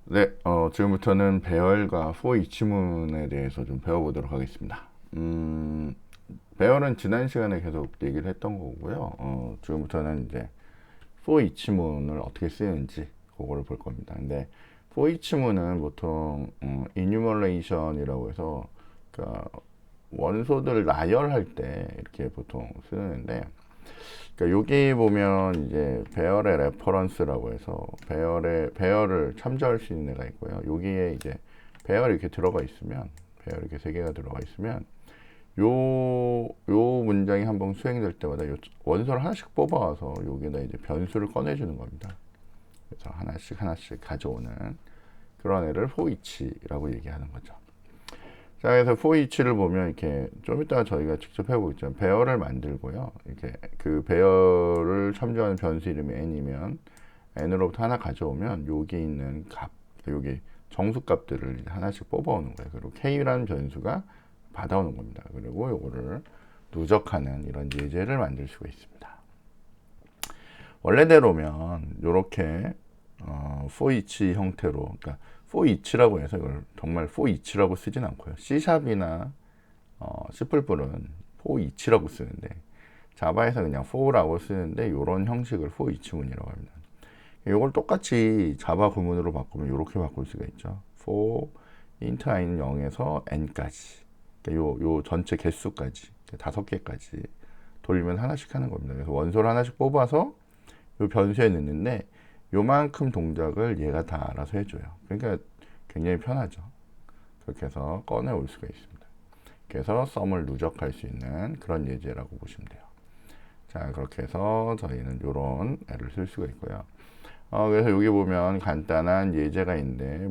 네, 지금부터는 배열과 for each문에 대해서 좀 배워보도록 하겠습니다. 배열은 지난 시간에 계속 얘기를 했던 거고요. 지금부터는 이제 for each문을 어떻게 쓰는지 그거를 볼 겁니다. 근데 for each문은 보통 enumeration이라고 해서 그러니까 원소들 나열할 때 이렇게 보통 쓰는데, 그러니까 여기 보면 이제 배열의 레퍼런스라고 해서 배열을 참조할 수 있는 애가 있고요. 여기에 이제 배열이 이렇게 들어가 있으면, 배열 이렇게 세 개가 들어가 있으면 요 문장이 한번 수행될 때마다 요 원소를 하나씩 뽑아와서 여기다 이제 변수를 꺼내주는 겁니다. 그래서 하나씩 하나씩 가져오는 그런 애를 포이치라고 얘기하는 거죠. 자, 그래서 for each를 보면 이렇게 좀 이따가 저희가 직접 해보겠지만 배열을 만들고요. 이렇게 그 배열을 참조하는 변수 이름이 n이면 n으로부터 하나 가져오면 여기 있는 값, 여기 정수값들을 하나씩 뽑아오는 거예요. 그리고 k라는 변수가 받아오는 겁니다. 그리고 요거를 누적하는 이런 예제를 만들 수가 있습니다. 원래대로면 이렇게 for each 형태로, 그러니까 for each라고 해서 이걸 정말 for each라고 쓰진 않고요. C샵이나 C++은 for each라고 쓰는데 자바에서 그냥 for라고 쓰는데 이런 형식을 for each 문이라고 합니다. 이걸 똑같이 자바 구문으로 바꾸면 이렇게 바꿀 수가 있죠. for int i는 0에서 n까지, 그러니까 요 전체 개수까지 5개까지 돌리면 하나씩 하는 겁니다. 그래서 원소를 하나씩 뽑아서 요 변수에 넣는데 요만큼 동작을 얘가 다 알아서 해줘요. 그러니까 굉장히 편하죠. 그렇게 해서 꺼내올 수가 있습니다. 그래서 썸을 누적할 수 있는 그런 예제라고 보시면 돼요. 자, 그렇게 해서 저희는 요런 애를 쓸 수가 있고요. 그래서 여기 보면 간단한 예제가 있는데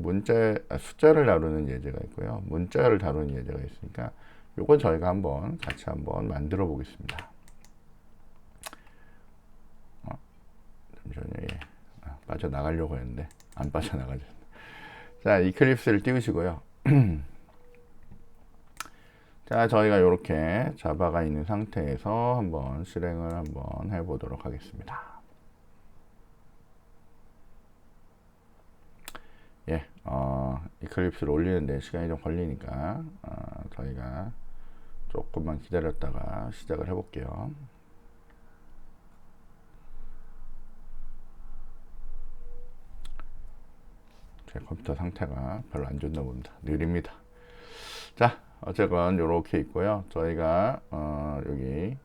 숫자를 다루는 예제가 있고요. 문자를 다루는 예제가 있으니까 요건 저희가 같이 한번 만들어 보겠습니다. 잠시만요. 예. 빠져나가려고 했는데 안 빠져나가죠. 자, 이클립스를 띄우시고요. 자, 저희가 이렇게 자바가 있는 상태에서 한번 실행을 한번 해보도록 하겠습니다. 예, 이클립스를 올리는데 시간이 좀 걸리니까 저희가 조금만 기다렸다가 시작을 해볼게요. 제 컴퓨터 상태가 별로 안 좋나 봅니다. 느립니다. 자, 어쨌건 이렇게 있고요. 저희가 여기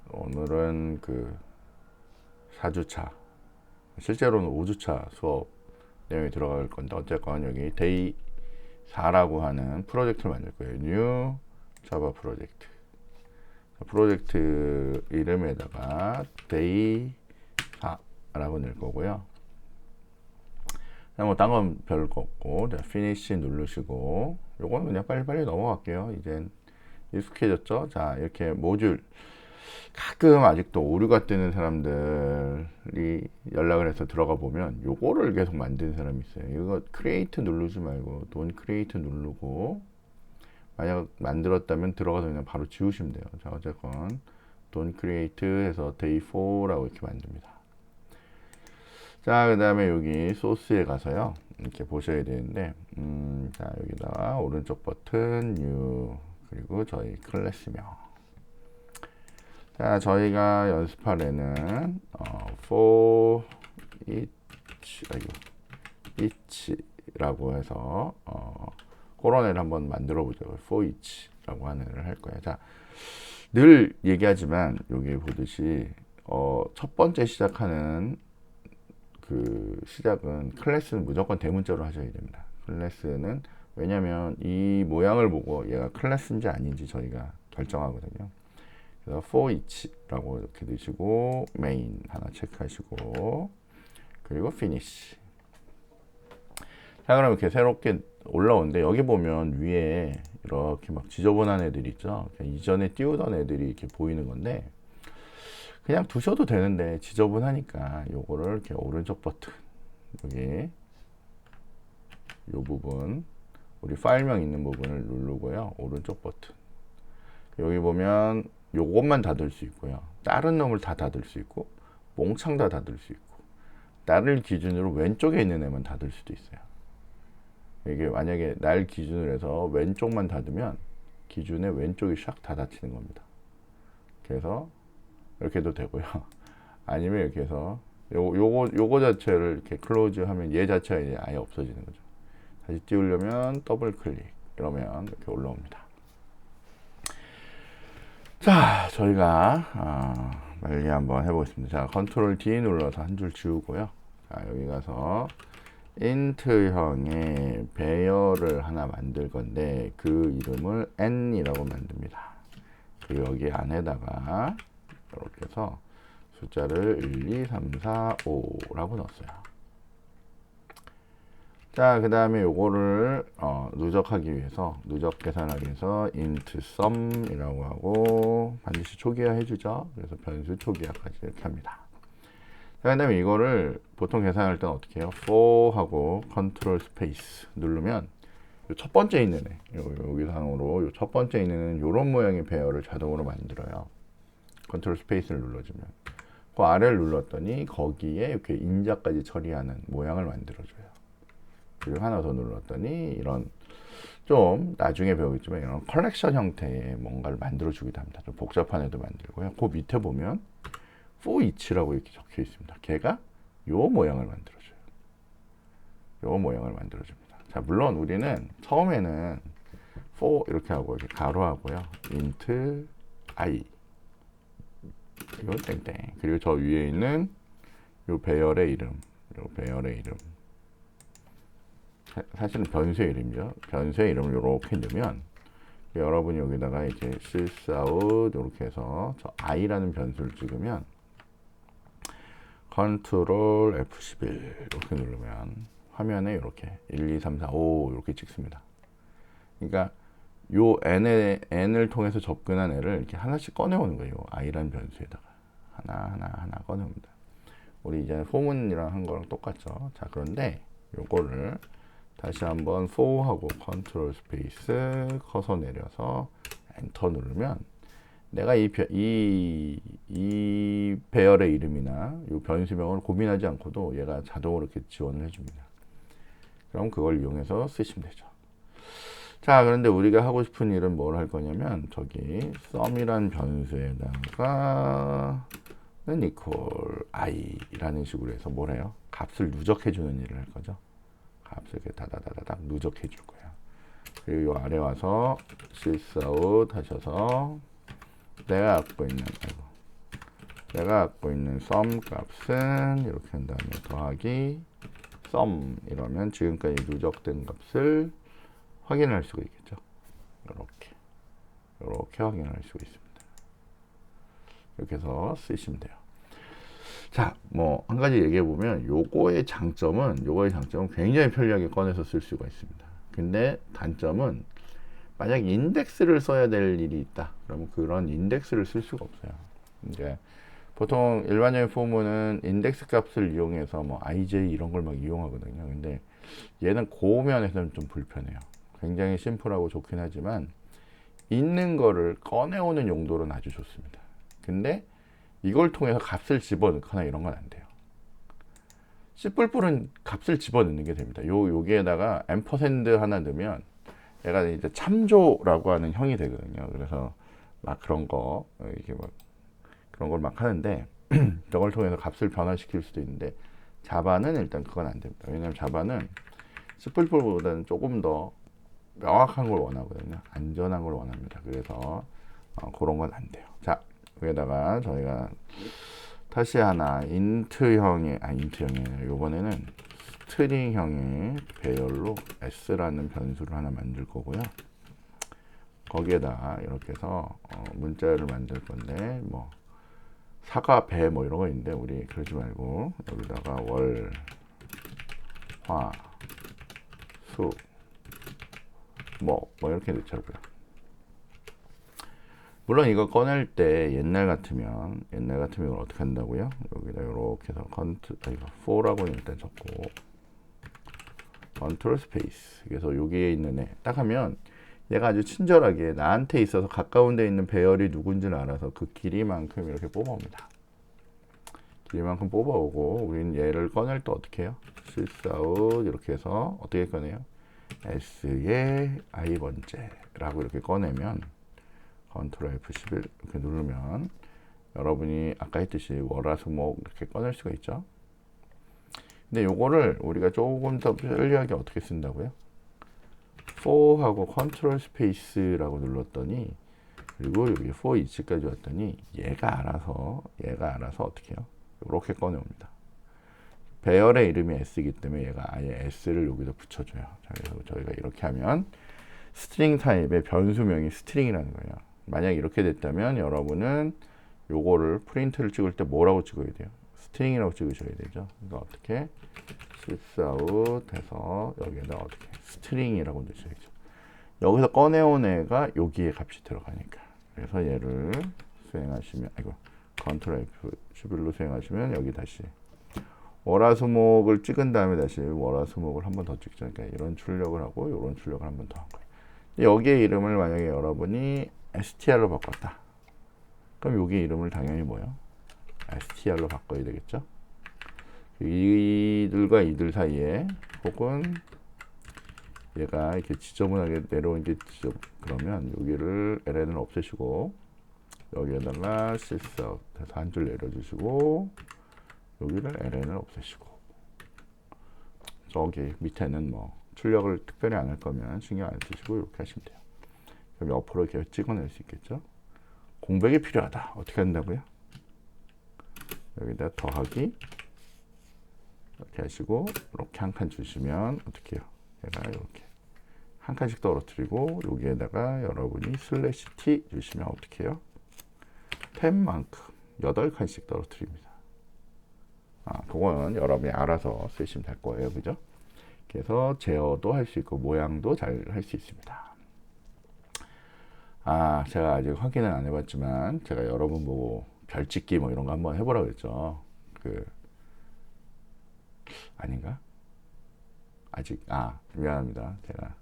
오늘은 그 4주차, 실제로는 5주차 수업 내용이 들어갈 건데 어쨌건 여기 데이 4라고 하는 프로젝트를 만들 거예요. New Java 프로젝트. 프로젝트 이름에다가 데이 4라고 넣을 거고요. 뭐 딴 건 별 거 없고, 자, finish 누르시고, 요거는 그냥 빨리빨리 넘어갈게요. 이젠 익숙해졌죠? 자, 이렇게 모듈. 가끔 아직도 오류가 뜨는 사람들이 연락을 해서 들어가 보면 요거를 계속 만드는 사람이 있어요. 이거 create 누르지 말고 don't create 누르고, 만약 만들었다면 들어가서 그냥 바로 지우시면 돼요. 자, 어쨌건 don't create 해서 day 4라고 이렇게 만듭니다. 자, 그 다음에 여기 소스에 가서요, 이렇게 보셔야 되는데, 자, 여기다가 오른쪽 버튼 new, 그리고 저희 클래스명. 자, 저희가 연습할 애는 for each라고 해서 그런 애를 한번 만들어 보죠. for each라고 하는 애를 할 거예요. 자, 늘 얘기하지만 여기 보듯이 첫 번째 시작하는 그 시작은 클래스는 무조건 대문자로 하셔야 됩니다. 클래스는 왜냐면 이 모양을 보고 얘가 클래스인지 아닌지 저희가 결정하거든요. 그래서 for each라고 이렇게 넣으시고 main 하나 체크하시고 그리고 finish. 자, 그럼 이렇게 새롭게 올라오는데 여기 보면 위에 이렇게 막 지저분한 애들이 있죠. 이전에 띄우던 애들이 이렇게 보이는 건데 그냥 두셔도 되는데 지저분하니까 요거를 이렇게 오른쪽 버튼 여기 요 부분 우리 파일명 있는 부분을 누르고요. 오른쪽 버튼 여기 보면 요것만 닫을 수 있고요. 다른 놈을 다 닫을 수 있고 몽창 다 닫을 수 있고 나를 기준으로 왼쪽에 있는 애만 닫을 수도 있어요. 이게 만약에 날 기준으로 해서 왼쪽만 닫으면 기준의 왼쪽이 샥 다 닫히는 겁니다. 그래서 이렇게 해도 되고요. 아니면 이렇게 해서 요거 자체를 이렇게 클로즈 하면 얘 자체가 이제 아예 없어지는 거죠. 다시 띄우려면 더블 클릭 이러면 이렇게 올라옵니다. 자, 저희가 빨리 한번 해보겠습니다. 자, 컨트롤 D 눌러서 한 줄 지우고요. 자, 여기 가서 인트형의 배열을 하나 만들 건데 그 이름을 n이라고 만듭니다. 그리고 여기 안에다가 이렇게 해서 숫자를 1, 2, 3, 4, 5라고 넣었어요. 자, 그 다음에 요거를 누적하기 위해서, 누적 계산하기 위해서 int sum이라고 하고 반드시 초기화 해주죠. 그래서 변수 초기화까지 이렇게 합니다. 자, 그 다음에 이거를 보통 계산할 때는 어떻게 해요? for 하고 컨트롤 스페이스 누르면 첫 번째 있는 애, 여기 상으로 첫 번째 있는 애는 이런 모양의 배열을 자동으로 만들어요. 컨트롤 스페이스를 눌러주면 그 아래를 눌렀더니 거기에 이렇게 인자까지 처리하는 모양을 만들어줘요. 그리고 하나 더 눌렀더니 이런 좀 나중에 배우겠지만 이런 컬렉션 형태의 뭔가를 만들어주기도 합니다. 좀 복잡한 애도 만들고요. 그 밑에 보면 for each라고 이렇게 적혀 있습니다. 걔가 요 모양을 만들어줘요. 요 모양을 만들어줍니다. 자, 물론 우리는 처음에는 for 이렇게 하고 이렇게 가로하고요. int I 이거 땡땡. 그리고 저 위에 있는 요 배열의 이름, 요 배열의 이름. 사실은 변수의 이름이죠. 변수의 이름을 이렇게 넣으면 여러분이 여기다가 이제 sysout 이렇게 해서 저 i라는 변수를 찍으면 컨트롤 F11 이렇게 누르면 화면에 이렇게 1, 2, 3, 4, 5 이렇게 찍습니다. 그러니까 요 n을 통해서 접근한 애를 이렇게 하나씩 꺼내오는 거예요. i라는 변수에다가 하나 꺼내옵니다. 우리 이제 포문이랑 한 거랑 똑같죠. 자, 그런데 요거를 다시 한번 for 하고 컨트롤 스페이스 커서 내려서 엔터 누르면 내가 이 배열의 이름이나 이 변수명을 고민하지 않고도 얘가 자동으로 이렇게 지원을 해줍니다. 그럼 그걸 이용해서 쓰시면 되죠. 자, 그런데 우리가 하고 싶은 일은 뭘 할 거냐면 저기 sum이란 변수에다가 는 equal i라는 식으로 해서 뭘 해요? 값을 누적해 주는 일을 할 거죠. 값을 이렇게 다다다닥 누적해 줄 거예요. 그리고 요 아래 와서 sysout 하셔서 내가 갖고 있는 sum 값은 이렇게 한 다음에 더하기 sum 이러면 지금까지 누적된 값을 확인할 수가 있겠죠. 이렇게 확인할 수가 있습니다. 이렇게 해서 쓰시면 돼요. 자, 뭐 한 가지 얘기해 보면 요거의 장점은 굉장히 편리하게 꺼내서 쓸 수가 있습니다. 근데 단점은 만약 인덱스를 써야 될 일이 있다. 그러면 그런 인덱스를 쓸 수가 없어요. 이제 보통 일반적인 포문은 인덱스 값을 이용해서 뭐 IJ 이런 걸 막 이용하거든요. 근데 얘는 그 면에서는 좀 불편해요. 굉장히 심플하고 좋긴 하지만 있는 거를 꺼내오는 용도로는 아주 좋습니다. 근데 이걸 통해서 값을 집어넣거나 이런 건 안 돼요. C++은 값을 집어넣는 게 됩니다. 여기에다가 앰퍼샌드 하나 넣으면 얘가 이제 참조라고 하는 형이 되거든요. 그래서 막 그런 거 이렇게 막 그런 걸 막 하는데 저걸 통해서 값을 변화시킬 수도 있는데 자바는 일단 그건 안 됩니다. 왜냐하면 자바는 C++보다는 조금 더 명확한 걸 원하거든요. 안전한 걸 원합니다. 그래서 그런 건 안 돼요. 자, 여기다가 저희가 다시 하나 인트형의 이번에는 스트링형의 배열로 s라는 변수를 하나 만들 거고요. 거기에다 이렇게 해서 문자를 만들 건데 뭐 사과, 배 뭐 이런 거 있는데 우리 그러지 말고 여기다가 월, 화, 수 뭐 이렇게 넣자고요. 물론 이거 꺼낼 때 옛날 같으면 이걸 어떻게 한다고요? 여기다 이렇게 해서 for라고는 일단 적고 컨트롤 스페이스. 그래서 여기에 있는 애 딱 하면 얘가 아주 친절하게 나한테 있어서 가까운 데 있는 배열이 누군지를 알아서 그 길이만큼 이렇게 뽑아옵니다. 길이만큼 뽑아오고 우리는 얘를 꺼낼 때 어떻게 해요? sysout 이렇게 해서 어떻게 꺼내요? S의 i번째라고 이렇게 꺼내면 컨트롤 F11 이렇게 누르면 여러분이 아까 했듯이 월화수목 이렇게 꺼낼 수가 있죠. 근데 요거를 우리가 조금 더 편리하게 어떻게 쓴다고요? for하고 컨트롤 스페이스라고 눌렀더니 그리고 여기 for each까지 왔더니 얘가 알아서 어떻게 해요? 이렇게 꺼내옵니다. 배열의 이름이 S이기 때문에 얘가 아예 S를 여기다 붙여줘요. 자, 그래서 저희가 이렇게 하면 스트링 타입의 변수명이 스트링이라는 거예요. 만약 이렇게 됐다면 여러분은 요거를 프린트를 찍을 때 뭐라고 찍어야 돼요? 스트링이라고 찍으셔야 되죠. 그러니까 어떻게 sysout 해서 여기에다 어떻게 스트링이라고 넣으셔야죠. 여기서 꺼내온 애가 여기에 값이 들어가니까. 그래서 얘를 수행하시면 컨트롤 F11로 수행하시면 여기 다시 월화수목을 찍은 다음에 다시 월화수목을 한 번 더 찍죠. 그러니까 이런 출력을 하고 이런 출력을 한 번 더 한 거예요. 여기에 이름을 만약에 여러분이 str로 바꿨다. 그럼 여기 이름을 당연히 뭐요? str로 바꿔야 되겠죠. 이들과 이들 사이에 혹은 얘가 이렇게 지저분하게 내려온 게 그러면 여기를 ln을 없애시고 여기에다가 sysout 해서 한 줄 내려주시고 여기를 ln을 없애시고 저기 밑에는 뭐 출력을 특별히 안 할 거면 신경 안 쓰시고 이렇게 하시면 돼요. 그럼 옆으로 이렇게 찍어낼 수 있겠죠. 공백이 필요하다. 어떻게 한다고요? 여기다 더하기 이렇게 하시고 이렇게 한 칸 주시면 어떻게 해요? 얘가 이렇게 한 칸씩 떨어뜨리고 여기에다가 여러분이 슬래시 t 주시면 어떻게 해요? 템만큼 8칸씩 떨어뜨립니다. 그거는 여러분이 알아서 쓰시면 될 거예요. 그죠? 그래서 제어도 할 수 있고 모양도 잘 할 수 있습니다. 제가 아직 확인은 안 해봤지만 제가 여러분 보고 별짓기 뭐 이런 거 한번 해보라고 했죠. 아닌가? 아직 미안합니다. 제가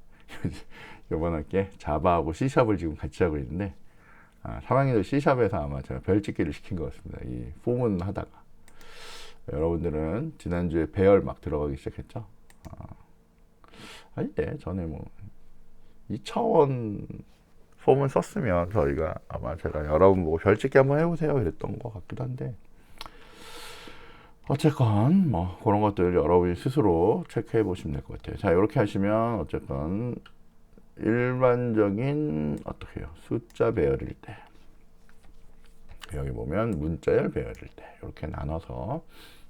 이번 학기에 자바하고 C샵을 지금 같이 하고 있는데 3학년도 C샵에서 아마 제가 별짓기를 시킨 것 같습니다. 이 폼은 하다가 여러분들은 지난주에 배열 막 들어가기 시작했죠. 아닌데 전에 뭐 2차원 폼을 썼으면 저희가 아마 제가 여러분 보고 별짓기 한번 해보세요 그랬던 것 같기도 한데 어쨌건 뭐 그런 것들 여러분이 스스로 체크해 보시면 될 것 같아요. 자, 이렇게 하시면 어쨌건 일반적인 어떻게 해요? 숫자 배열일 때 여기 보면 문자열 배열일 때 이렇게 나눠서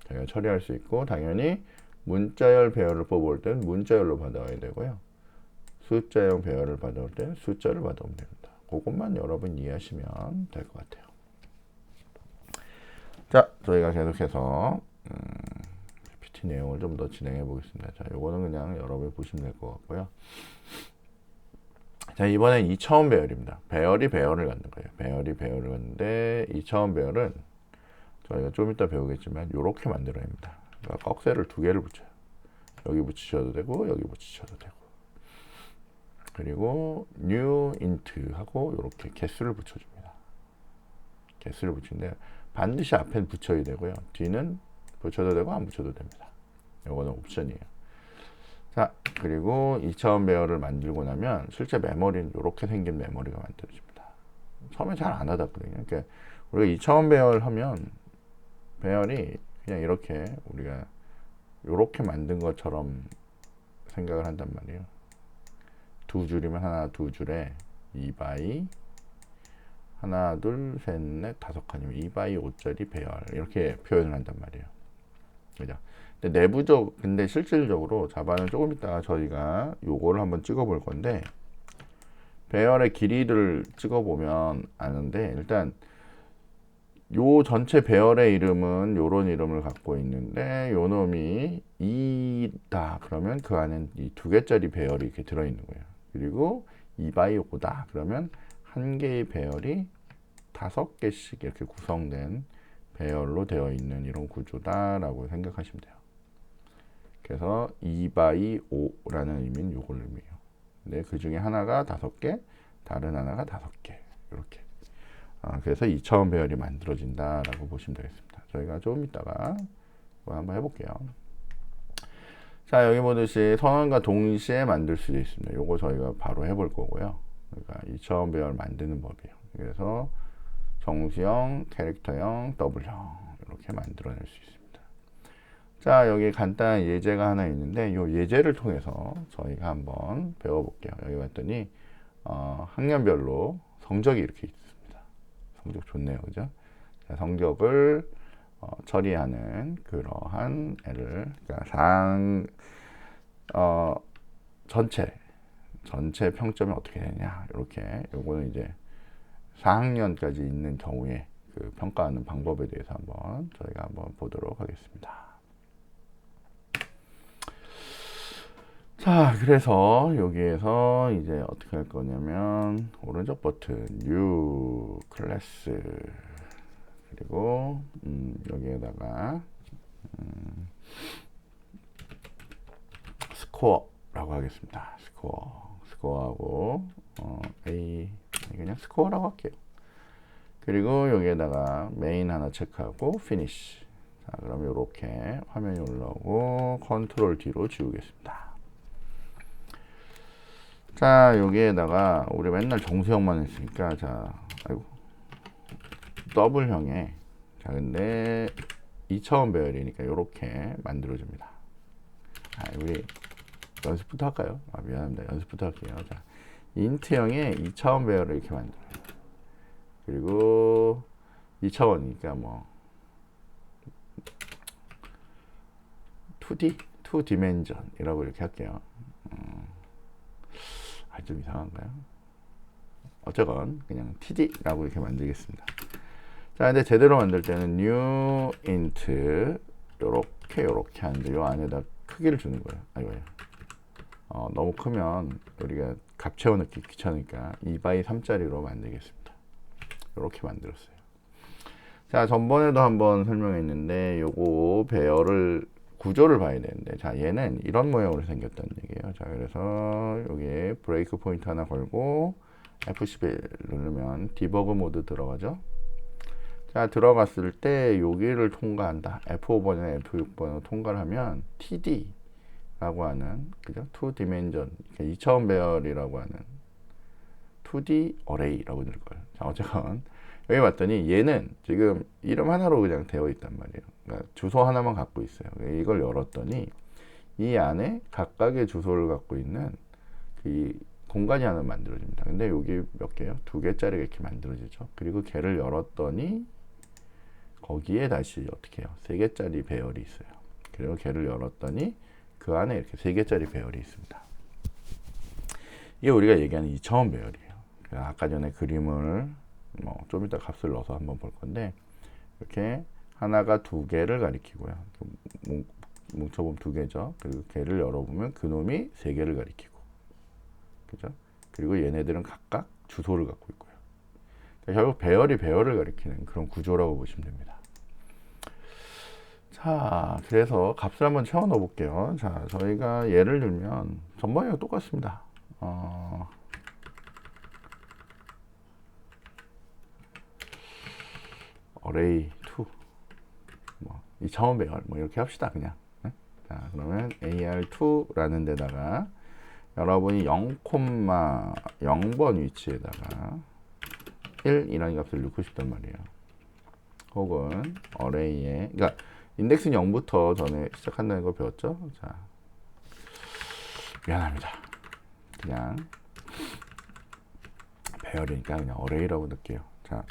저희가 처리할 수 있고 당연히 문자열 배열을 뽑을 때는 문자열로 받아와야 되고요. 숫자형 배열을 받아올 때는 숫자를 받아오면 됩니다. 그것만 여러분 이해하시면 될 것 같아요. 자, 저희가 계속해서 PPT 내용을 좀 더 진행해 보겠습니다. 자, 요거는 그냥 여러분이 보시면 될 것 같고요. 자, 이번엔 2차원 배열입니다. 배열이 배열을 갖는 거예요. 배열이 배열을 갖는데 2차원 배열은 저희가 좀 이따 배우겠지만 이렇게 만들어야 합니다. 그러니까 꺽쇠를 2개를 붙여요. 여기 붙이셔도 되고 여기 붙이셔도 되고 그리고 new int 하고 이렇게 개수를 붙여줍니다. 개수를 붙이는데 반드시 앞엔 붙여야 되고요. 뒤는 붙여도 되고 안 붙여도 됩니다. 이거는 옵션이에요. 자, 그리고 2차원 배열을 만들고 나면 실제 메모리는 이렇게 생긴 메모리가 만들어집니다. 처음에 잘 안 하다거든요. 그러니까 우리가 2차원 배열 하면 배열이 그냥 이렇게 우리가 이렇게 만든 것처럼 생각을 한단 말이에요. 2줄이면 하나, 2줄에 2바이 하나, 둘, 셋, 넷, 5칸이면 2바이 5짜리 배열 이렇게 표현을 한단 말이에요. 그죠? 근데 근데 실질적으로 자바는 조금 이따가 저희가 요거를 한번 찍어 볼 건데 배열의 길이를 찍어 보면 아는데 일단 요 전체 배열의 이름은 요런 이름을 갖고 있는데 요 놈이 2다 그러면 그 안엔 이 2개짜리 배열이 이렇게 들어있는 거예요. 그리고 2바이 5다 그러면 한 개의 배열이 5개씩 이렇게 구성된 배열로 되어 있는 이런 구조다라고 생각하시면 돼요. 그래서 2바이 5라는 의미는 요걸 의미해요. 근데 그 중에 하나가 5개, 다른 하나가 5개 이렇게. 그래서 2차원 배열이 만들어진다라고 보시면 되겠습니다. 저희가 조금 이따가 한번 해볼게요. 자, 여기 보듯이 선언과 동시에 만들 수도 있습니다. 요거 저희가 바로 해볼 거고요. 그러니까 2차원 배열 만드는 법이에요. 그래서 정수형, 캐릭터형, 더블형 이렇게 만들어낼 수 있습니다. 자, 여기 간단한 예제가 하나 있는데 이 예제를 통해서 저희가 한번 배워볼게요. 여기 봤더니 학년별로 성적이 이렇게 있습니다. 성적 좋네요, 그죠? 자, 성적을 처리하는 그러한 애를, 그러니까 전체 평점이 어떻게 되냐, 이렇게. 요거는 이제 4학년까지 있는 경우에 그 평가하는 방법에 대해서 한번 저희가 한번 보도록 하겠습니다. 자, 그래서 여기에서 이제 어떻게 할 거냐면 오른쪽 버튼 New 클래스, 그리고 여기에다가 스코어라고 하겠습니다. 스코어하고 A, 그냥 스코어라고 할게요. 그리고 여기에다가 메인 하나 체크하고 피니시. 자, 그럼 이렇게 화면이 올라오고 컨트롤 D로 지우겠습니다. 자, 여기에다가 우리 맨날 정수형만 했으니까, 자, 아이고, 더블형에, 자, 근데 2차원 배열이니까 이렇게 만들어줍니다. 우리 연습부터 할까요? 미안합니다. 연습부터 할게요. 자, 인트형에 2차원 배열을 이렇게 만들어요. 그리고 2차원이니까 뭐 2D, 2디멘전이라고 이렇게 할게요. 좀 이상한가요? 어쨌건 그냥 TD라고 이렇게 만들겠습니다. 자, 근데 제대로 만들 때는 new int 요렇게 하는데 요 안에다 크기를 주는 거예요. 아이고, 너무 크면 우리가 값 채워넣기 귀찮으니까 2x3짜리로 만들겠습니다. 요렇게 만들었어요. 자, 전번에도 한번 설명했는데 요거 배열을 구조를 봐야 되는데, 자, 얘는 이런 모양으로 생겼다는 얘기예요. 자, 그래서 여기에 브레이크 포인트 하나 걸고 F11 누르면 디버그 모드 들어가죠. 자, 들어갔을 때 여기를 통과한다. F5번이나 F6번으로 통과를 하면 TD라고 하는, 그죠? 2디멘전, 2차원 배열이라고 하는 2D 어레이라고 될 거예요. 자, 어쨌건 여기 봤더니 얘는 지금 이름 하나로 그냥 되어 있단 말이에요. 그러니까 주소 하나만 갖고 있어요. 이걸 열었더니 이 안에 각각의 주소를 갖고 있는 그 공간이 하나 만들어집니다. 근데 여기 몇 개요? 2개짜리가 이렇게 만들어지죠. 그리고 걔를 열었더니 거기에 다시 어떻게 해요? 3개짜리 배열이 있어요. 그리고 걔를 열었더니 그 안에 이렇게 3개짜리 배열이 있습니다. 이게 우리가 얘기하는 2차원 배열이에요. 아까 전에 그림을 좀 이따 값을 넣어서 한번 볼 건데, 이렇게 하나가 2개를 가리키고요. 뭉쳐보면 2개죠. 그리고 걔를 열어보면 그놈이 3개를 가리키고, 그죠? 그리고 얘네들은 각각 주소를 갖고 있고요. 그러니까 결국 배열이 배열을 가리키는 그런 구조라고 보시면 됩니다. 자, 그래서 값을 한번 채워 넣어 볼게요. 자, 저희가 예를 들면 전번이랑 똑같습니다. array 2 2차원 배열 이렇게 합시다, 그냥. 네? 자, 그러면 ar2라는 데다가 여러분이 0,0번 위치에다가 1이라는 값을 넣고 싶단 말이에요. 혹은 array에, 그러니까 인덱스는 0부터 전에 시작한다는 거 배웠죠? 자, 미안합니다. 그냥 배열이니까 그냥 array라고 넣을게요. 자,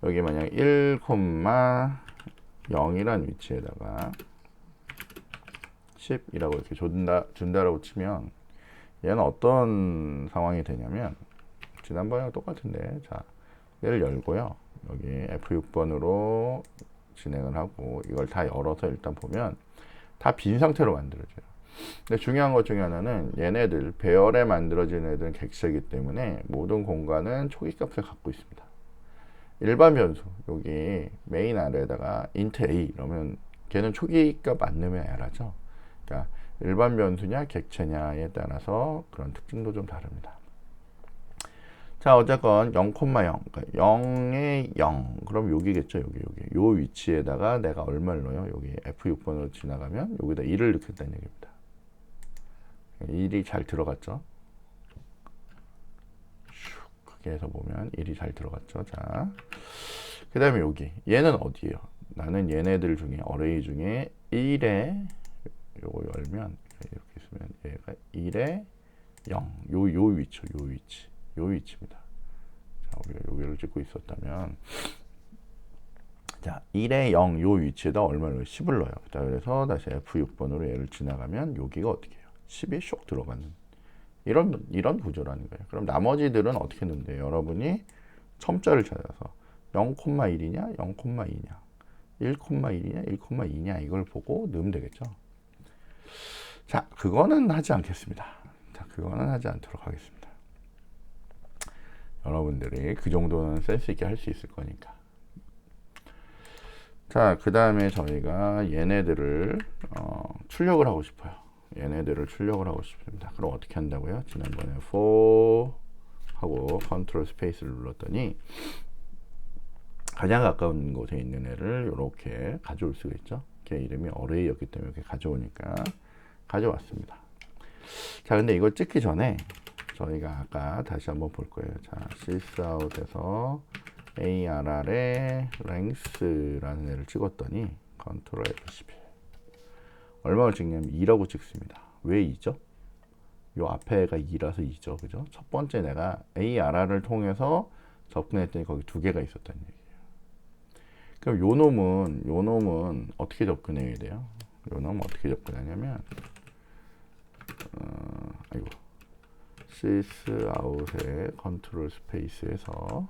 여기 만약 1,0이란 위치에다가 10이라고 이렇게 준다라고 치면 얘는 어떤 상황이 되냐면, 지난번이랑 똑같은데, 자, 얘를 열고요. 여기 F6번으로 진행을 하고 이걸 다 열어서 일단 보면 다 빈 상태로 만들어져요. 근데 중요한 것 중에 하나는 얘네들 배열에 만들어진 애들은 객체이기 때문에 모든 공간은 초기 값을 갖고 있습니다. 일반 변수, 여기 메인 아래에다가 int a 이러면 걔는 초기 값 안 넣으면 에러죠. 그러니까 일반 변수냐 객체냐에 따라서 그런 특징도 좀 다릅니다. 자, 어쨌건 0,0, 그러니까 0에 0, 그럼 여기겠죠. 여기. 요 위치에다가 내가 얼마를 넣어요? 여기 F6번으로 지나가면 여기다 1을 넣겠다는 얘기입니다. 1이 잘 들어갔죠. 크게 해서 보면 1이 잘 들어갔죠. 자, 그 다음에 여기 얘는 어디예요? 나는 얘네들 중에 어레이 중에 1에 요거 열면 이렇게 있으면 얘가 1에 0 요 위치입니다. 자, 우리가 여기를 찍고 있었다면 자 1에 0 요 위치에다 얼마를 10을 넣어요. 자, 그래서 다시 F6번으로 얘를 지나가면 여기가 어떻게 해요? 10이 쇽 들어가는 이런 구조라는 거예요. 그럼 나머지들은 어떻게 넣는데요? 여러분이 첨자를 찾아서 0,1이냐 0,2냐 1,1이냐 1,2냐 이걸 보고 넣으면 되겠죠. 자, 그거는 하지 않겠습니다. 자, 그거는 하지 않도록 하겠습니다. 여러분들이 그 정도는 센스 있게 할 수 있을 거니까. 자, 그 다음에 저희가 얘네들을 출력을 하고 싶어요. 얘네들을 출력을 하고 싶습니다. 그럼 어떻게 한다고요? 지난번에 for 하고 컨트롤 스페이스를 눌렀더니 가장 가까운 곳에 있는 애를 이렇게 가져올 수가 있죠. 걔 이름이 어레이였기 때문에 이렇게 가져오니까 가져왔습니다. 자, 근데 이걸 찍기 전에 저희가 아까 다시 한번 볼 거예요. 자, sysout에서 arr의 length라는 애를 찍었더니 컨트롤 F11 얼마를 찍냐면 2라고 찍습니다. 왜 2죠? 요 앞에가 2라서 2죠. 그죠? 첫 번째 내가 arr를 통해서 접근했더니 거기 두 개가 있었다는 얘기예요. 그럼 요 놈은 어떻게 접근해야 돼요? 요 놈은 어떻게 접근하냐면 sysout의 컨트롤 스페이스에서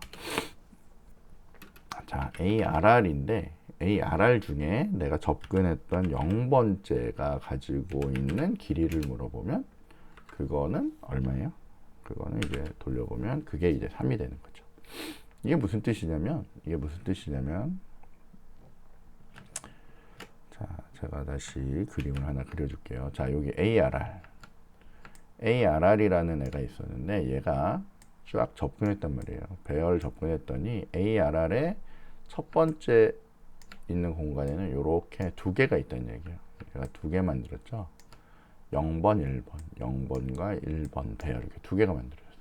자, arr인데 arr 중에 내가 접근했던 0번째가 가지고 있는 길이를 물어보면 그거는 얼마예요? 그거는 이제 돌려보면 그게 이제 3이 되는 거죠. 이게 무슨 뜻이냐면 자, 제가 다시 그림을 하나 그려줄게요. 자, 여기 arr이라는 애가 있었는데 얘가 쫙 접근했단 말이에요. 배열 접근했더니 arr의 첫 번째 있는 공간에는 이렇게 두 개가 있다는 얘기예요. 제가 두 개 만들었죠. 0번, 1번, 0번과 1번 배열 이렇게 두 개가 만들어졌어요.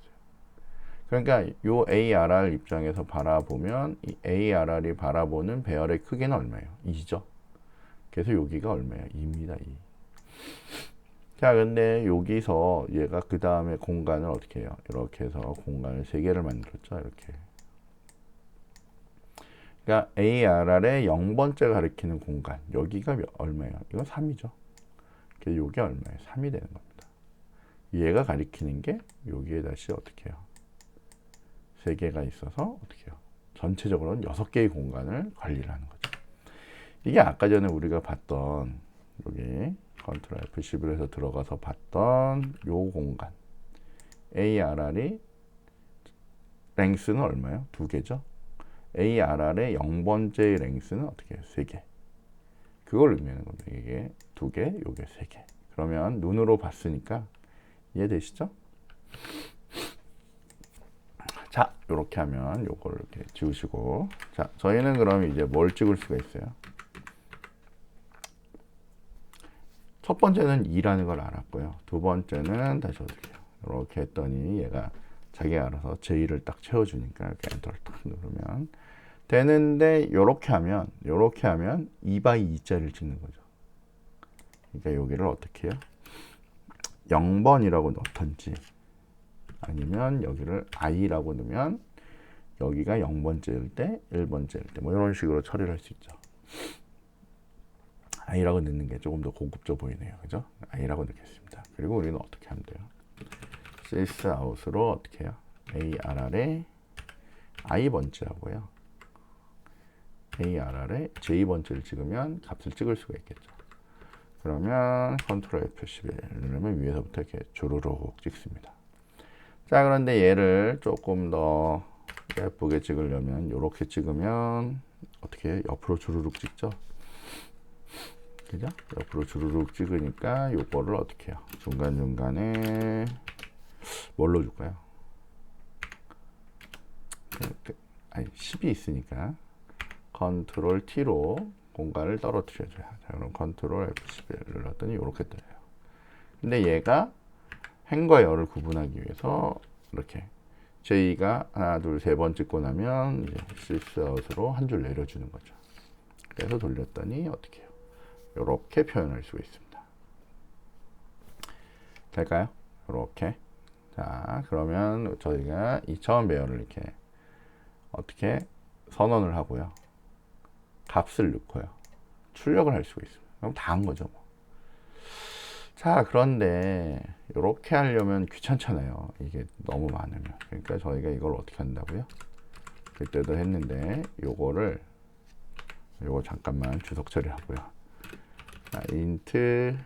그러니까 요 arr 입장에서 바라보면 이 arr이 바라보는 배열의 크기는 얼마예요? 2죠. 그래서 여기가 얼마예요? 2입니다. 2. 자, 근데 여기서 얘가 그 다음에 공간을 어떻게 해요? 이렇게 해서 공간을 3개를 만들었죠. 이렇게. 그러니까 arr의 0번째 가리키는 공간. 여기가 얼마예요? 이건 3이죠. 그래서 여기 얼마예요? 3이 되는 겁니다. 얘가 가리키는 게 여기에 다시 어떻게 해요? 3개가 있어서 어떻게 해요? 전체적으로는 6개의 공간을 관리를 하는 거죠. 이게 아까 전에 우리가 봤던 여기 컨트롤 F11에서 들어가서 봤던 요 공간 arr이 랭스는 얼마예요? 2개죠. arr의 0번째의 랭스는 어떻게 해요? 3개. 그걸 의미하는 겁니다. 이게 2개, 요게 3개. 그러면 눈으로 봤으니까 이해되시죠? 자, 이렇게 하면 요걸 이렇게 지우시고 자, 저희는 그럼 이제 뭘 찍을 수가 있어요? 첫 번째는 2라는 걸 알았고요. 두 번째는 다시 어떻게 해요? 이렇게 했더니 얘가 자기가 알아서 제2를 딱 채워주니까 이렇게 엔터를 딱 누르면 되는데 이렇게 하면 2x2자를 찍는 거죠. 그러니까 여기를 어떻게 해요? 0번이라고 넣던지 아니면 여기를 i라고 넣으면 여기가 0번째일 때 1번째일 때 뭐 이런 식으로 처리를 할 수 있죠. i라고 넣는 게 조금 더 고급져 보이네요. 그죠? i라고 넣겠습니다. 그리고 우리는 어떻게 하면 돼요? sysout으로 어떻게 해요? arr의 i번째 하고요. arr의 j2번째를 찍으면 값을 찍을 수가 있겠죠. 그러면 컨트롤 F11 누르면 위에서부터 이렇게 주르륵 찍습니다. 자, 그런데 얘를 조금 더 예쁘게 찍으려면 이렇게 찍으면 어떻게 해요? 옆으로 주르륵 찍죠. 그죠? 옆으로 주르륵 찍으니까 요거를 어떻게 해요? 중간중간에 뭘로 줄까요? 아니 10이 있으니까 컨트롤 T로 공간을 떨어뜨려줘요. 자, 그럼 컨트롤 F11 눌렀더니 이렇게 떠요. 근데 얘가 행과 열을 구분하기 위해서 이렇게 J가 하나, 둘, 세 번 찍고 나면 이제 시스아웃으로 한 줄 내려주는 거죠. 그래서 돌렸더니 어떻게 해요? 이렇게 표현할 수가 있습니다. 될까요? 이렇게. 자, 그러면 저희가 2차원 배열을 이렇게 어떻게 선언을 하고요. 값을 넣고요. 출력을 할 수가 있습니다. 그럼 다 한 거죠. 뭐. 자, 그런데 이렇게 하려면 귀찮잖아요. 이게 너무 많으면. 그러니까 저희가 이걸 어떻게 한다고요? 그때도 했는데 요거 잠깐만 주석 처리하고요. 자, 인트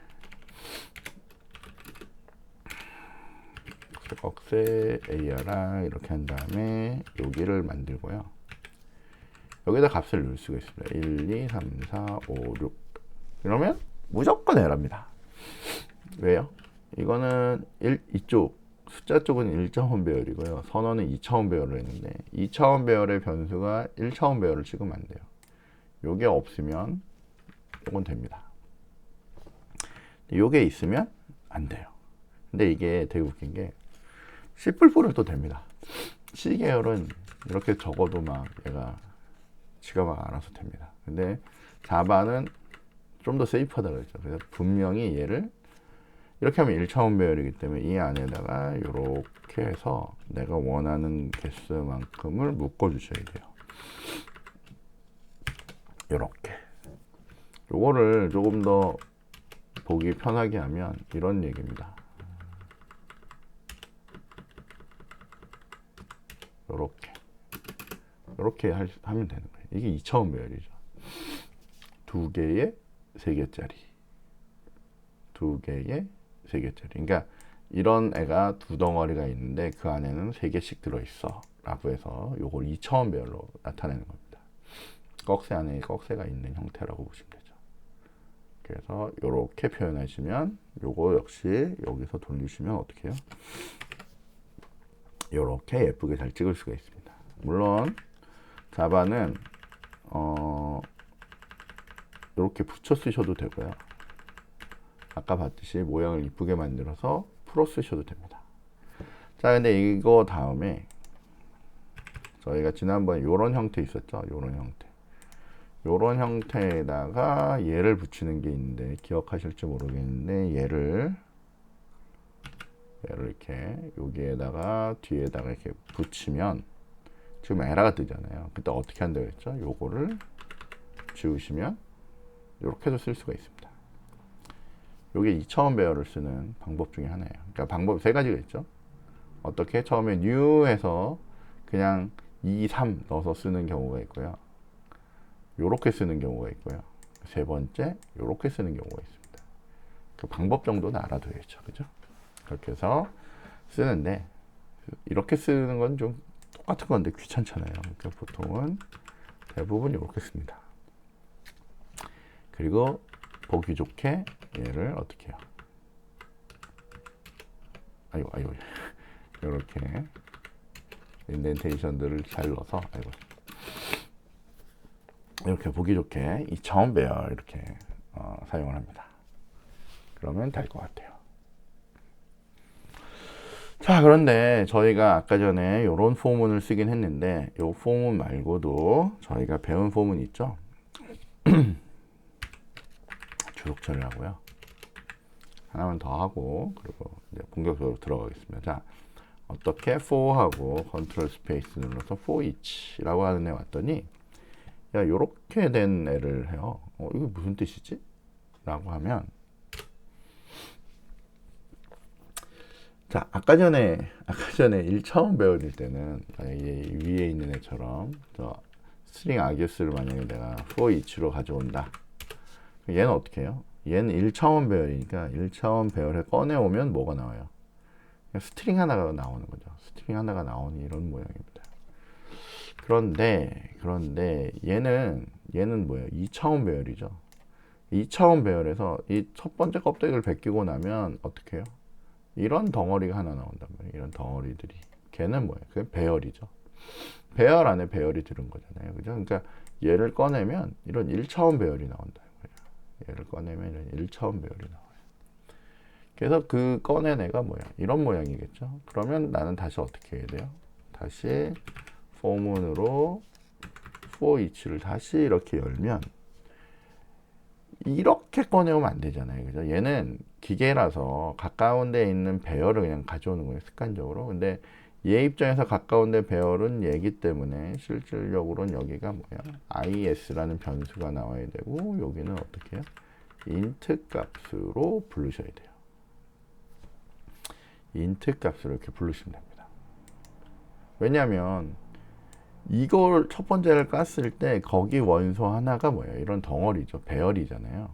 꺽쇠 ARR 이렇게 한 다음에 여기를 만들고요. 여기다 값을 넣을 수가 있습니다. 1, 2, 3, 4, 5, 6 그러면 무조건 에러입니다. 왜요? 이거는 이쪽 숫자 쪽은 1차원 배열이고요. 선언은 2차원 배열을 했는데 2차원 배열의 변수가 1차원 배열을 찍으면 안 돼요. 요게 없으면 요건 됩니다. 요게 있으면 안 돼요. 근데 이게 되게 웃긴 게 C++은 또 됩니다. C 계열은 이렇게 적어도 막 얘가 지가 막 알아서 됩니다. 근데 자바는 좀 더 세이프하다 그랬죠. 그래서 분명히 얘를 이렇게 하면 1차원 배열이기 때문에 이 안에다가 이렇게 해서 내가 원하는 개수만큼을 묶어 주셔야 돼요. 이렇게. 요거를 조금 더 보기 편하게 하면 이런 얘기입니다. 이렇게 하면 되는 거예요. 이게 2차원 배열이죠. 2개에 3개짜리. 2개에 3개짜리. 그러니까 이런 애가 두 덩어리가 있는데 그 안에는 3개씩 들어있어. 라고 해서 요걸 2차원 배열로 나타내는 겁니다. 꺽쇠 안에 꺽쇠가 있는 형태라고 보시면 되죠. 그래서 이렇게 표현하시면 요거 역시 여기서 돌리시면 어떻게 해요? 이렇게 예쁘게 잘 찍을 수가 있습니다. 물론 자바는 이렇게 붙여 쓰셔도 되고요. 아까 봤듯이 모양을 이쁘게 만들어서 풀어 쓰셔도 됩니다. 자, 근데 이거 다음에 저희가 지난번에 이런 형태 있었죠. 이런 형태에다가 얘를 붙이는 게 있는데 기억하실지 모르겠는데 얘를 이렇게 여기에다가 뒤에다가 이렇게 붙이면 지금 에러가 뜨잖아요. 그때 어떻게 한다고 했죠? 요거를 지우시면 이렇게도 쓸 수가 있습니다. 요게 2차원 배열을 쓰는 방법 중에 하나예요. 그러니까 방법 세 가지가 있죠. 어떻게 처음에 new 해서 그냥 2, 3 넣어서 쓰는 경우가 있고요. 요렇게 쓰는 경우가 있고요. 세 번째 요렇게 쓰는 경우가 있습니다. 그 방법 정도는 알아둬야죠. 그죠? 그렇게 해서 쓰는데 이렇게 쓰는 건 좀 똑같은 건데 귀찮잖아요. 그러니까 보통은 대부분 이렇게 씁니다. 그리고 보기 좋게 얘를 어떻게 해요? 아이고 이렇게 인덴테이션들을 잘 넣어서 이렇게 보기 좋게 2차원 배열 이렇게 사용을 합니다. 그러면 될 것 같아요. 자, 그런데 저희가 아까 전에 이런 포문을 쓰긴 했는데 이 포문 말고도 저희가 배운 포문 있죠? 주석 처리하고요. 하나만 더 하고 그리고 이제 본격적으로 들어가겠습니다. 자, 어떻게 for하고 컨트롤 스페이스 눌러서 for each라고 하는 애 왔더니 야, 요렇게 된 애를 해요. 이게 무슨 뜻이지? 라고 하면 자, 아까 전에 1차원 배열일 때는 위에 있는 애처럼 스트링 아기우스를 만약에 내가 for each로 가져온다. 얘는 어떻게 해요? 얘는 1차원 배열이니까 1차원 배열에 꺼내오면 뭐가 나와요? 스트링 하나가 나오는 거죠. 스트링 하나가 나오는 이런 모양입니다. 그런데 얘는 뭐예요? 2차원 배열이죠. 2차원 배열에서 이 첫 번째 껍데기를 벗기고 나면 어떻게 해요? 이런 덩어리가 하나 나온단 말이에요. 이런 덩어리들이. 걔는 뭐예요? 그게 배열이죠. 배열 안에 배열이 들은 거잖아요. 그죠? 그러니까 얘를 꺼내면 이런 1차원 배열이 나온다. 얘를 꺼내면 이런 1차원 배열이 나와요. 그래서 그 꺼낸 애가 뭐야? 이런 모양이겠죠. 그러면 나는 다시 어떻게 해야 돼요? 다시 포문으로 for each를 다시 이렇게 열면 이렇게 꺼내오면 안 되잖아요. 그죠? 얘는 기계라서 가까운 데 있는 배열을 그냥 가져오는 거예요. 습관적으로. 근데 얘 입장에서 가까운 데 배열은 얘기 때문에 실질적으로는 여기가 뭐야? is라는 변수가 나와야 되고 여기는 어떻게 해요? int 값으로 부르셔야 돼요. int 값으로 이렇게 부르시면 됩니다. 왜냐하면 이걸 첫 번째를 깠을 때 거기 원소 하나가 뭐예요? 이런 덩어리죠. 배열이잖아요.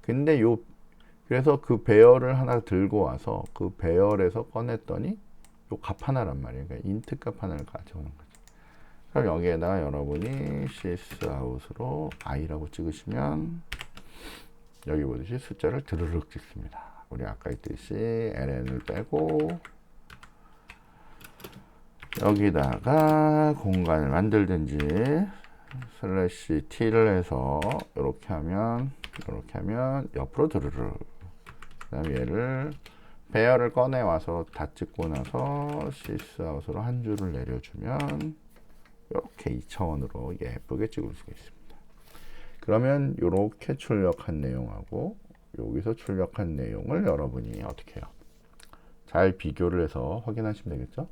근데 그래서 그 배열을 하나 들고 와서 그 배열에서 꺼냈더니 요 값 하나란 말이에요. 그러니까 인트 값 하나를 가져오는 거죠. 그럼 여기에다가 여러분이 sysout으로 i라고 찍으시면 여기 보듯이 숫자를 드르륵 찍습니다. 우리 아까 했듯이 ln을 빼고 여기다가 공간을 만들든지 슬래시 t를 해서 이렇게 하면 옆으로 드르르. 그다음에 얘를 배열을 꺼내 와서 다 찍고 나서 sysout으로 한 줄을 내려주면 이렇게 2차원으로 예쁘게 찍을 수가 있습니다. 그러면 이렇게 출력한 내용하고 여기서 출력한 내용을 여러분이 어떻게 해요? 잘 비교를 해서 확인하시면 되겠죠?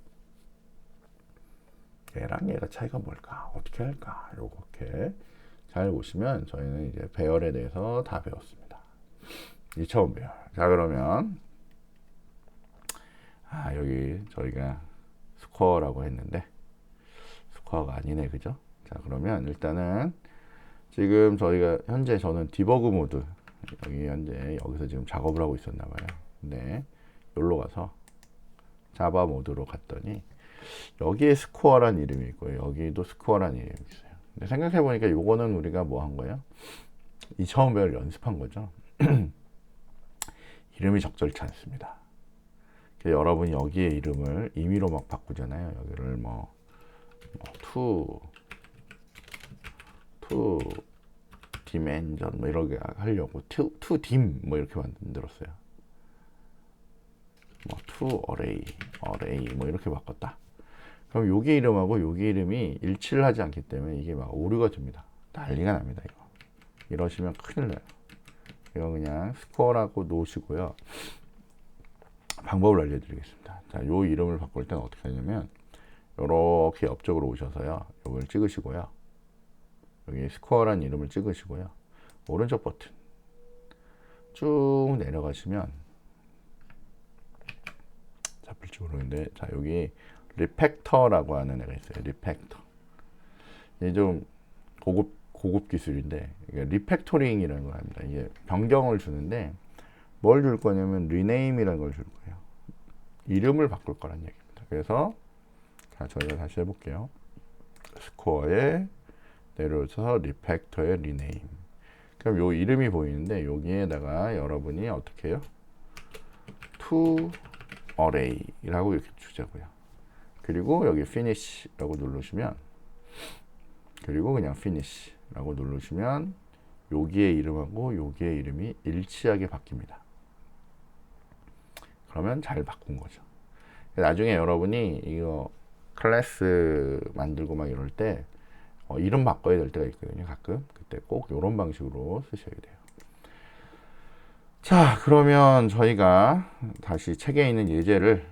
얘랑 얘가 차이가 뭘까? 어떻게 할까? 요렇게 잘 보시면 저희는 이제 배열에 대해서 다 배웠습니다. 2차원 배열. 자, 그러면 여기 저희가 스코어라고 했는데 스코어가 아니네, 그죠? 자, 그러면 일단은 지금 저희가 현재 저는 디버그 모드 여기서 지금 작업을 하고 있었나 봐요. 근데 여기로 가서 자바 모드로 갔더니 여기에 스코어란 이름이 있고요. 여기도 스코어란 이름이 있어요. 근데 생각해 보니까 요거는 우리가 뭐 한 거예요? 2차원 배열 연습한 거죠. 이름이 적절치 않습니다. 여러분이 여기에 이름을 임의로 막 바꾸잖아요. 여기를 투 디멘전 이렇게 하려고 투 딤 이렇게 만들었어요. 투 어레이 이렇게 바꿨다. 그럼 여기 이름하고 여기 이름이 일치를 하지 않기 때문에 이게 막 오류가 듭니다. 난리가 납니다. 이거 이러시면 큰일 나요. 이거 그냥 스코어라고 놓으시고요. 방법을 알려드리겠습니다. 자, 요 이름을 바꿀 때는 어떻게 하냐면 이렇게 옆쪽으로 오셔서요. 이걸 찍으시고요. 여기 스코어라는 이름을 찍으시고요. 오른쪽 버튼 쭉 내려가시면 잡힐지 모르는데 자, 여기 리팩터라고 하는 애가 있어요. 리팩터. 이게 좀 고급 기술인데 이게 리팩토링이라는 걸 합니다. 이게 변경을 주는데 뭘 줄 거냐면 리네임이라는 걸 줄 거예요. 이름을 바꿀 거란 얘기입니다. 그래서 자, 저희가 다시 해볼게요. 스코어에 내려오셔서 리팩터의 리네임. 그럼 요 이름이 보이는데 여기에다가 여러분이 어떻게 해요? to array라고 이렇게 주자고요. 그리고 여기 finish라고 누르시면 그리고 그냥 finish라고 누르시면 여기의 이름하고 여기의 이름이 일치하게 바뀝니다. 그러면 잘 바꾼 거죠. 나중에 여러분이 이거 클래스 만들고 막 이럴 때 이름 바꿔야 될 때가 있거든요. 가끔 그때 꼭 이런 방식으로 쓰셔야 돼요. 자, 그러면 저희가 다시 책에 있는 예제를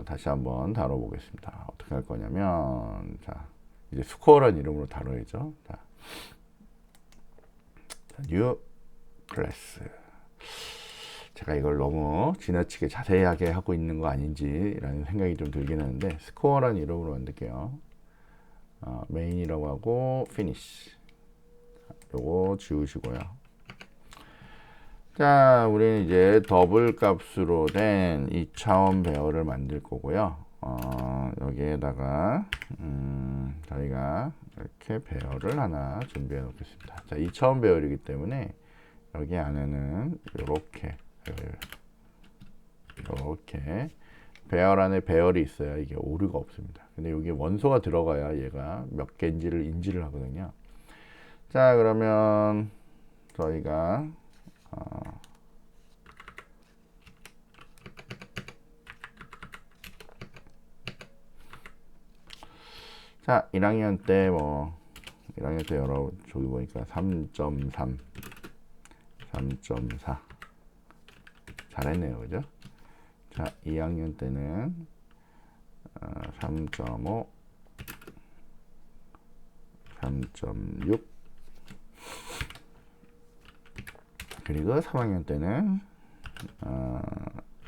다시 한번 다뤄보겠습니다. 어떻게 할 거냐면 자, 이제 스코어라는 이름으로 다뤄야죠. 자, new class. 제가 이걸 너무 지나치게 자세하게 하고 있는 거 아닌지라는 생각이 좀 들긴 하는데 스코어라는 이름으로 만들게요. 메인이라고 하고 finish 요거 지우시고요. 자, 우리는 이제 더블 값으로 된 2차원 배열을 만들 거고요. 여기에다가 저희가 이렇게 배열을 하나 준비해 놓겠습니다. 자, 2차원 배열이기 때문에 여기 안에는 이렇게 배열 안에 배열이 있어야 이게 오류가 없습니다. 근데 여기 원소가 들어가야 얘가 몇 개인지를 인지를 하거든요. 자, 그러면 저희가 자, 1학년 때 뭐 1학년 때 여러 저기 보니까 3.3, 3.4 잘했네요, 그죠? 자, 2학년 때는 3.5, 3.6 그리고 3학년 때는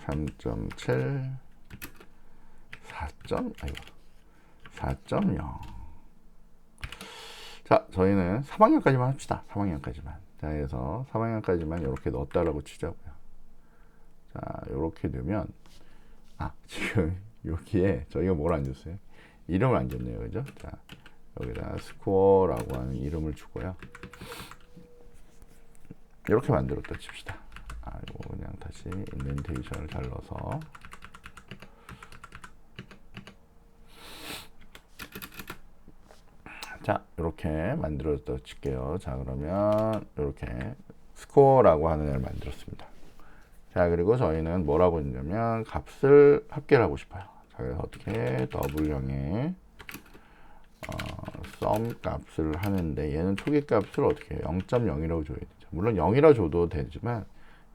3.7, 4.0. 자, 저희는 3학년까지만 합시다. 3학년까지만. 자, 그래서 3학년까지만 이렇게 넣었다라고 치자고요. 자, 이렇게 되면 지금 여기에 저희가 뭘 안 줬어요? 이름을 안 줬네요, 그죠? 자, 여기다 스코어라고 하는 이름을 주고요. 이렇게 만들었다 칩시다. 이거 그냥 다시 인덴테이션을 잘 넣어서 자, 이렇게 만들었다 칠게요. 자, 그러면 이렇게 스코어라고 하는 애를 만들었습니다. 자, 그리고 저희는 뭐라고 했냐면 값을 합계를 하고 싶어요. 자, 그래서 어떻게 더블형의 sum 값을 하는데 얘는 초기 값을 어떻게 해요? 0.0이라고 줘야 되죠. 물론 0이라고 줘도 되지만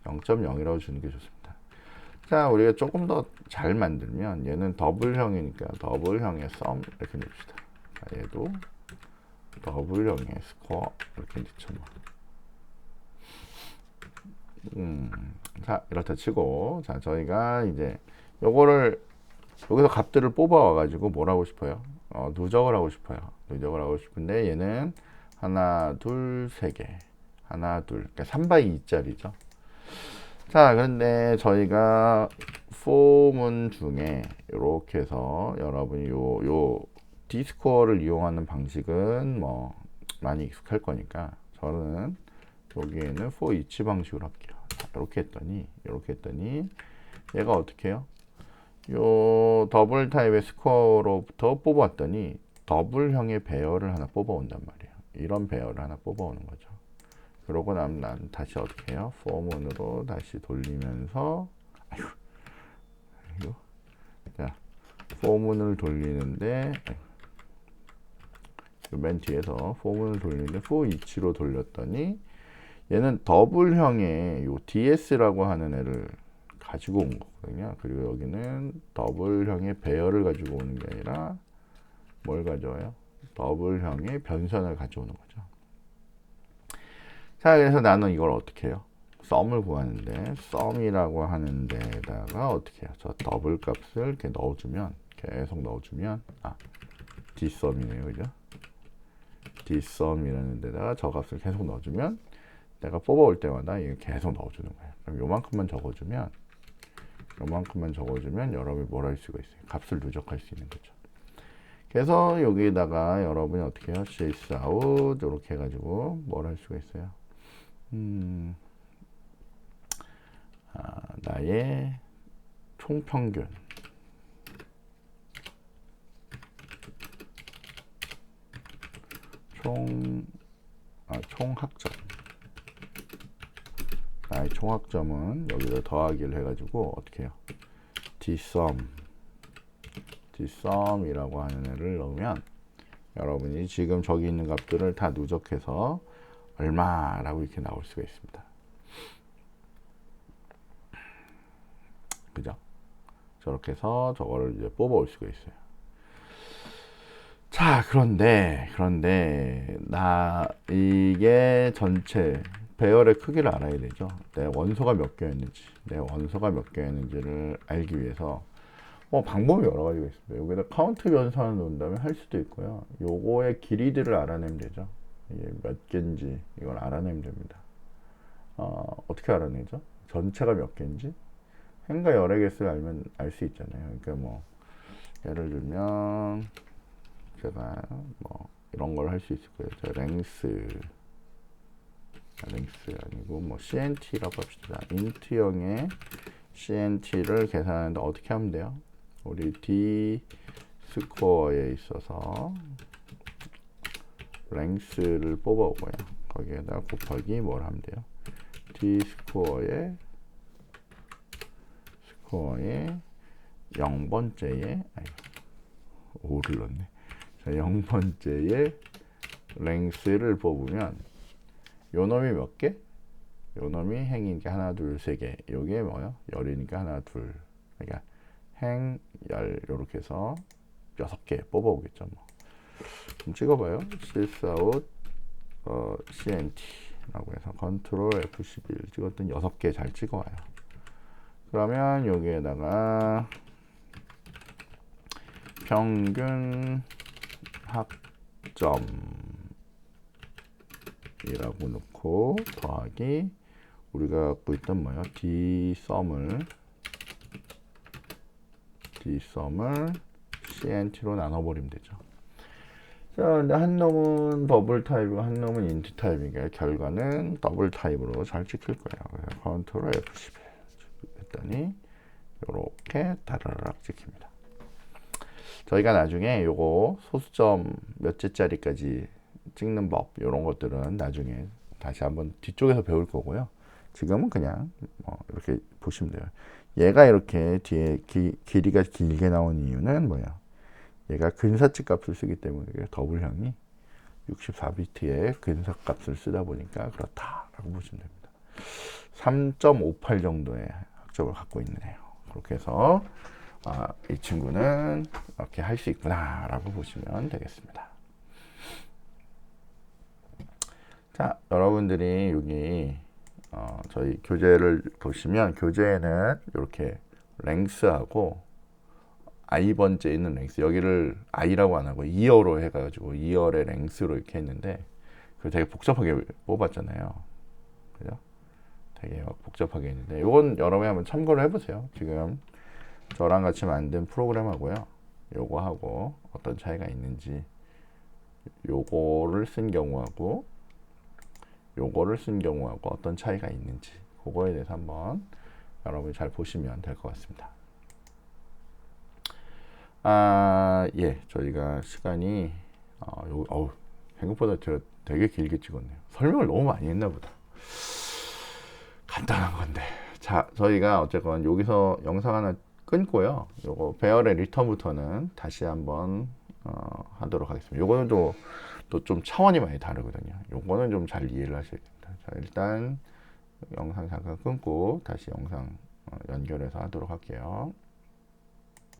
0.0이라고 주는 게 좋습니다. 자, 우리가 조금 더 잘 만들면 얘는 더블형이니까 더블형의 sum 이렇게 냅시다. 자, 얘도 더블형의 스코어 이렇게 넣죠. 자, 이렇다 치고, 자, 저희가 이제 요거를 여기서 값들을 뽑아 와가지고 뭘 하고 싶어요? 누적을 하고 싶어요. 누적을 하고 싶은데 얘는 하나, 둘, 세 개, 하나, 둘, 그러니까 3x 2짜리죠. 자, 그런데 저희가 포문 중에 이렇게 해서 여러분이 요 D스코어를 이용하는 방식은 뭐 많이 익숙할 거니까 저는 여기에는 for each 방식으로 할게요. 자, 이렇게 했더니 얘가 어떻게 해요? 요 더블 타입의 스코어로부터 뽑았더니 더블형의 배열을 하나 뽑아온단 말이에요. 이런 배열을 하나 뽑아오는 거죠. 그러고 나면 난 다시 어떻게 해요? 포문으로 다시 돌리면서 자, 포문을 돌리는데 맨 뒤에서 포문을 돌리는데 for each로 돌렸더니 얘는 더블형의 요 ds라고 하는 애를 가지고 온 거거든요. 그리고 여기는 더블형의 배열을 가지고 오는 게 아니라 뭘 가져와요? 더블형의 변선을 가져오는 거죠. 자, 그래서 나는 이걸 어떻게 해요? 썸을 구하는데 썸이라고 하는 데다가 어떻게 해요? 저 더블 값을 이렇게 넣어주면 계속 넣어주면 dsum이네요, 그죠? dsum이라는 데다가 저 값을 계속 넣어주면 내가 뽑아올 때마다 이게 계속 넣어주는 거예요. 그럼 요만큼만 적어주면 여러분이 뭘 할 수가 있어요? 값을 누적할 수 있는 거죠. 그래서 여기에다가 여러분이 어떻게 해요? chase out 이렇게 해가지고 뭘 할 수가 있어요? 나의 총평균 총학점 나의 총학점은 여기다 더하기를 해가지고 어떻게 해요? dsum이라고 하는 애를 넣으면 여러분이 지금 저기 있는 값들을 다 누적해서 얼마라고 이렇게 나올 수가 있습니다. 그죠? 저렇게 해서 저거를 이제 뽑아올 수가 있어요. 자, 그런데 이게 전체 배열의 크기를 알아야 되죠. 내 원소가 몇 개였는지를 알기 위해서 방법이 여러 가지가 있습니다. 여기다 카운트 변수를 놓는다면 할 수도 있고요. 요거의 길이들을 알아내면 되죠. 이게 몇 개인지 이걸 알아내면 됩니다. 어떻게 알아내죠? 전체가 몇 개인지 행과 열의 개수를 알면 알 수 있잖아요. 그러니까 뭐 예를 들면 제가 뭐 이런 걸 할 수 있을 거예요. 랭스 아니고 뭐 CNT라고 합시다. 인트형의 CNT를 계산하는데 어떻게 하면 돼요? 우리 D 스코어에 있어서 랭스를 뽑아오고요. 거기에다 곱하기 뭘 하면 돼요? D 스코어에 0번째에 5를 넣네. 자, 0번째에 length를 뽑으면 요 놈이 몇 개? 요 놈이 행이니까 하나, 둘, 세 개. 요게 뭐요? 열이니까 하나, 둘. 그러니까 행, 열 요렇게 해서 6개 뽑아오겠죠. 뭐. 좀 찍어봐요. sys out cnt라고 해서 컨트롤 F11 찍었던 6개 잘 찍어와요. 그러면 여기에다가 평균 학점이라고 넣고 더하기 우리가 갖고 있던 뭐요? dsum을 cnt로 나눠버리면 되죠. 자, 근데 한 놈은 버블 타입이고 한 놈은 인트 타입이니까 결과는 더블 타입으로 잘 찍힐 거예요. 그래서 컨트롤 F11 했더니 이렇게 다라락 찍힙니다. 저희가 나중에 요거 소수점 몇째짜리까지 찍는 법 이런 것들은 나중에 다시 한번 뒤쪽에서 배울 거고요. 지금은 그냥 이렇게 보시면 돼요. 얘가 이렇게 뒤에 길이가 길게 나온 이유는 뭐야? 얘가 근사치 값을 쓰기 때문에 더블형이 64비트의 근사 값을 쓰다 보니까 그렇다라고 보시면 됩니다. 3.58 정도의 학점을 갖고 있네요. 그렇게 해서 이 친구는 이렇게 할 수 있구나 라고 보시면 되겠습니다. 자, 여러분들이 여기 저희 교재를 보시면 교재에는 이렇게 랭스하고 i번째 있는 랭스, 여기를 i라고 안 하고 2열로 해가지고 2열의 랭스로 이렇게 했는데 그 되게 복잡하게 뽑았잖아요. 그죠? 되게 복잡하게 했는데 이건 여러분이 한번 참고를 해보세요. 지금 저랑 같이 만든 프로그램하고요. 요거하고 어떤 차이가 있는지, 요거를 쓴 경우하고 요거를 쓴 경우하고 어떤 차이가 있는지 그거에 대해서 한번 여러분이 잘 보시면 될 것 같습니다. 예, 저희가 시간이 생각보다 제가 되게 길게 찍었네요. 설명을 너무 많이 했나 보다. 간단한 건데. 자, 저희가 어쨌건 여기서 영상 하나 끊고요. 요거 배열의 리턴부터는 다시 한번 하도록 하겠습니다. 요거는 또 좀 차원이 많이 다르거든요. 요거는 좀 잘 이해를 하셔야 됩니다. 자, 일단 영상 잠깐 끊고 다시 영상 연결해서 하도록 할게요.